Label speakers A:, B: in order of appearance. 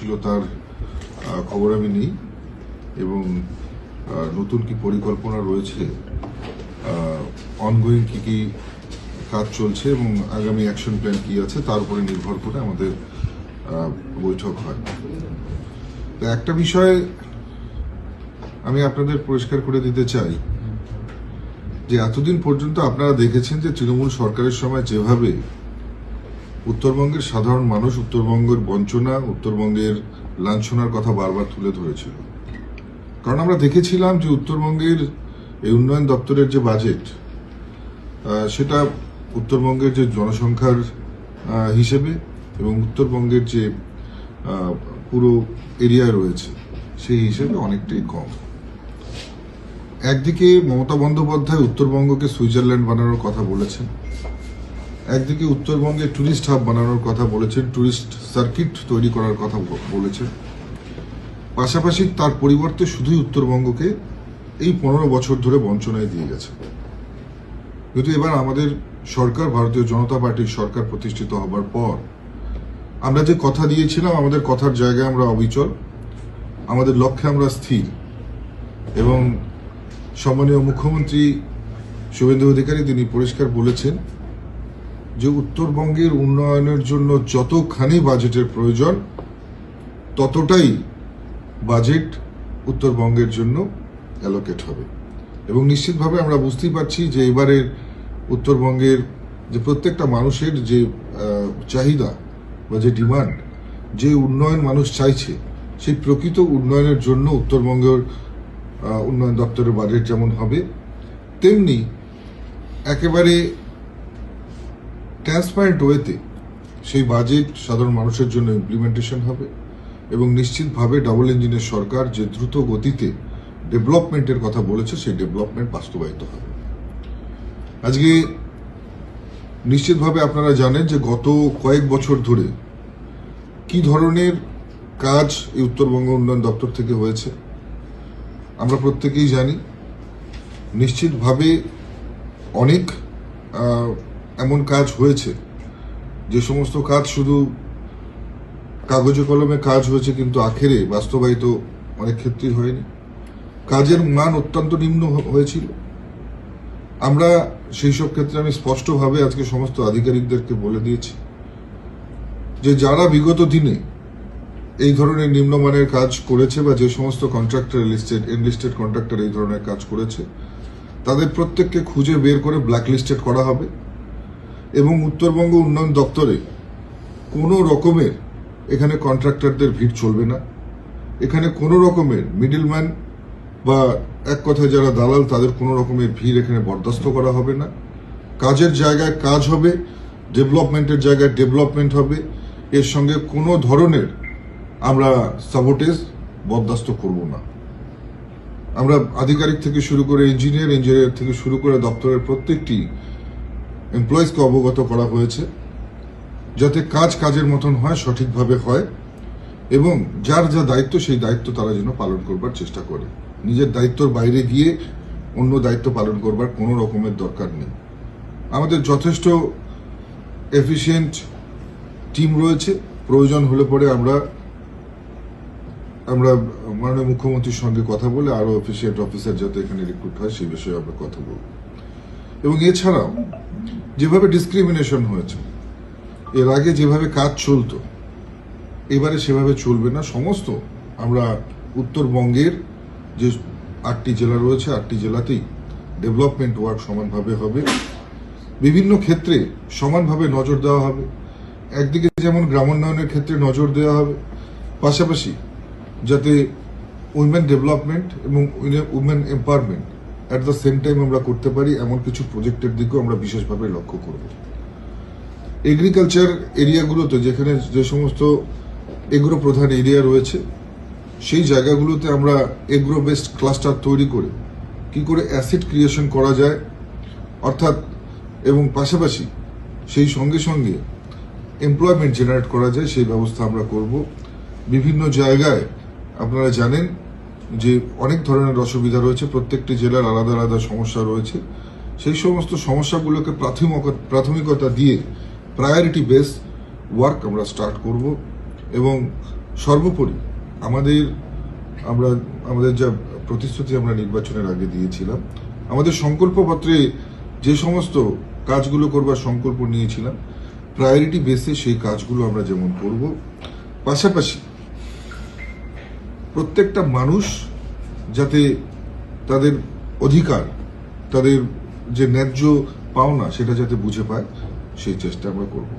A: ছিল তার খবর আমি নেই, এবং নতুন কি পরিকল্পনা রয়েছে, অনগোয়িং কি কাজ চলছে এবং আগামী অ্যাকশন প্ল্যান কি আছে তার উপরে নির্ভর করে আমাদের বৈঠক হয়। তো একটা বিষয় আমি আপনাদের পরিষ্কার করে দিতে চাই যে এতদিন পর্যন্ত আপনারা দেখেছেন যে তৃণমূল সরকারের সময় যেভাবে উত্তরবঙ্গের সাধারণ মানুষ উত্তরবঙ্গের বঞ্চনা, উত্তরবঙ্গের লাঞ্ছনার কথা বারবার তুলে ধরেছিল। কারণ আমরা দেখেছিলাম যে উত্তরবঙ্গের এই উন্নয়ন দপ্তরের যে বাজেট, সেটা উত্তরবঙ্গের যে জনসংখ্যার হিসেবে এবং উত্তরবঙ্গের যে পুরো এরিয়া রয়েছে সেই হিসেবে অনেকটাই কম। একদিকে মমতা বন্দ্যোপাধ্যায় উত্তরবঙ্গকে সুইজারল্যান্ড বানানোর কথা বলেছেন, একদিকে উত্তরবঙ্গে ট্যুরিস্ট হাব বানানোর কথা বলেছেন, ট্যুরিস্ট সার্কিট তৈরি করার কথা বলেছেন। পাশাপাশি তার পরিবর্তে শুধুই উত্তরবঙ্গকে এই 15 বছর ধরে বঞ্চনায় দিয়ে গেছে। কিন্তু এবার আমাদের সরকার, ভারতীয় জনতা পার্টির সরকার প্রতিষ্ঠিত হবার পর আমরা যে কথা দিয়েছিলাম, আমাদের কথার জায়গায় আমরা অবিচল, আমাদের লক্ষ্যে আমরা স্থির। এবং সম্মানীয় মুখ্যমন্ত্রী শুভেন্দু অধিকারী তিনি পরিষ্কার বলেছেন যে উত্তরবঙ্গের উন্নয়নের জন্য যতখানি বাজেটের প্রয়োজন ততটাই বাজেট উত্তরবঙ্গের জন্য অ্যালোকেট হবে। এবং নিশ্চিতভাবে আমরা বুঝতেই পারছি যে এবারের উত্তরবঙ্গের যে প্রত্যেকটা মানুষের যে চাহিদা বা যে ডিমান্ড, যে উন্নয়ন মানুষ চাইছে, সেই প্রকৃত উন্নয়নের জন্য উত্তরবঙ্গের উন্নয়ন দপ্তরের বাজেট যেমন হবে, তেমনি একেবারে ট্রান্সপারেন্ট ওয়েতে সেই বাজেট সাধারণ মানুষের জন্য ইমপ্লিমেন্টেশন হবে। এবং নিশ্চিতভাবে ডাবল ইঞ্জিনের সরকার যে দ্রুত গতিতে ডেভেলপমেন্টের কথা বলেছে সেই ডেভেলপমেন্ট বাস্তবায়িত হবে। আজকে নিশ্চিতভাবে আপনারা জানেন যে গত কয়েক বছর ধরে কি ধরনের কাজ এই উত্তরবঙ্গ উন্নয়ন দপ্তর থেকে হয়েছে আমরা প্রত্যেকেই জানি। নিশ্চিতভাবে অনেক এমন কাজ হয়েছে যে সমস্ত কাজ শুধু কাগজে কলমে কাজ হয়েছে, কিন্তু আখেরে বাস্তবায়িত অনেক ক্ষেত্রেই হয়নি। কাজের মান অত্যন্ত নিম্ন হয়েছিল। আমরা সেই সব ক্ষেত্রে আমি স্পষ্টভাবে আজকে সমস্ত আধিকারিকদেরকে বলে দিয়েছি যে যারা বিগত দিনে এই ধরনের নিম্নমানের কাজ করেছে বা যে সমস্ত কন্ট্রাক্টর এনলিস্টেড কন্ট্রাক্টর এই ধরনের কাজ করেছে তাদের প্রত্যেককে খুঁজে বের করে ব্ল্যাকলিস্টেড করা হবে। এবং উত্তরবঙ্গ উন্নয়ন দপ্তরে কোনো রকমের এখানে কন্ট্রাক্টরদের ভিড় চলবে না। এখানে কোনো রকমের মিডলম্যান বা এক কথায় যারা দালাল তাদের কোনো রকমের ভিড় এখানে বরদাস্ত করা হবে না। কাজের জায়গায় কাজ হবে, ডেভেলপমেন্টের জায়গায় ডেভেলপমেন্ট হবে। এর সঙ্গে কোনো ধরনের আমরা সাবোটেজ বরদাস্ত করব না। আমরা আধিকারিক থেকে শুরু করে ইঞ্জিনিয়ার থেকে শুরু করে দপ্তরের প্রত্যেকটি এমপ্লয়িজকে অবগত করা হয়েছে যাতে কাজের মতন হয়, সঠিকভাবে হয় এবং যার যা দায়িত্ব সেই দায়িত্ব তারা যেন পালন করবার চেষ্টা করে। নিজের দায়িত্বর বাইরে গিয়ে অন্য দায়িত্ব পালন করবার কোনো রকমের দরকার নেই। আমাদের যথেষ্ট এফিশিয়েন্ট টিম রয়েছে। প্রয়োজন হলে পরে আমরা মাননীয় মুখ্যমন্ত্রীর সঙ্গে কথা বলে আরো এফিশিয়েন্ট অফিসার যাতে এখানে রিক্রুট হয় সেই বিষয়ে আমরা কথা বলব। এবং এছাড়াও যেভাবে ডিসক্রিমিনেশন হয়েছে, এর আগে যেভাবে কাজ চলতো এবারে সেভাবে চলবে না। সমস্ত আমরা উত্তরবঙ্গের যে 8টি জেলা রয়েছে 8টি জেলাতেই ডেভেলপমেন্ট ওয়ার্ক সমানভাবে হবে, বিভিন্ন ক্ষেত্রে সমানভাবে নজর দেওয়া হবে। একদিকে যেমন গ্রামোন্নয়নের ক্ষেত্রে নজর দেওয়া হবে, পাশাপাশি যাতে উইমেন ডেভেলপমেন্ট এবং women empowerment at the same time আমরা করতে পারি এমন কিছু প্রজেক্টের দিকেও আমরা বিশেষভাবে লক্ষ্য করব। এগ্রিকালচার এরিয়াগুলোতে যেখানে যে সমস্ত এগ্রো প্রধান এরিয়া রয়েছে সেই জায়গাগুলোতে আমরা এগ্রো বেসড ক্লাস্টার তৈরি করে কি করে অ্যাসেট ক্রিয়েশন করা যায় অর্থাৎ এবং পাশাপাশি সেই সঙ্গে সঙ্গে এমপ্লয়মেন্ট জেনারেট করা যায় সেই ব্যবস্থা আমরা করব। বিভিন্ন জায়গায় আপনারা জানেন যে অনেক ধরনের অসুবিধা রয়েছে, প্রত্যেকটি জেলার আলাদা আলাদা সমস্যা রয়েছে। সেই সমস্ত সমস্যাগুলোকে প্রাথমিকতা দিয়ে প্রায়োরিটি বেস ওয়ার্ক আমরা স্টার্ট করব এবং সর্বোপরি আমাদের যা প্রতিশ্রুতি আমরা নির্বাচনের আগে দিয়েছিলাম, আমাদের সংকল্পপত্রে যে সমস্ত কাজগুলো করবার সংকল্প নিয়েছিলাম, প্রায়োরিটি বেসে সেই কাজগুলো আমরা যেমন করব, পাশাপাশি প্রত্যেকটা মানুষ যাতে তাদের অধিকার, তাদের যে ন্যায্য পাওনা সেটা যাতে বুঝে পায়, সেই চেষ্টা আমরা করব।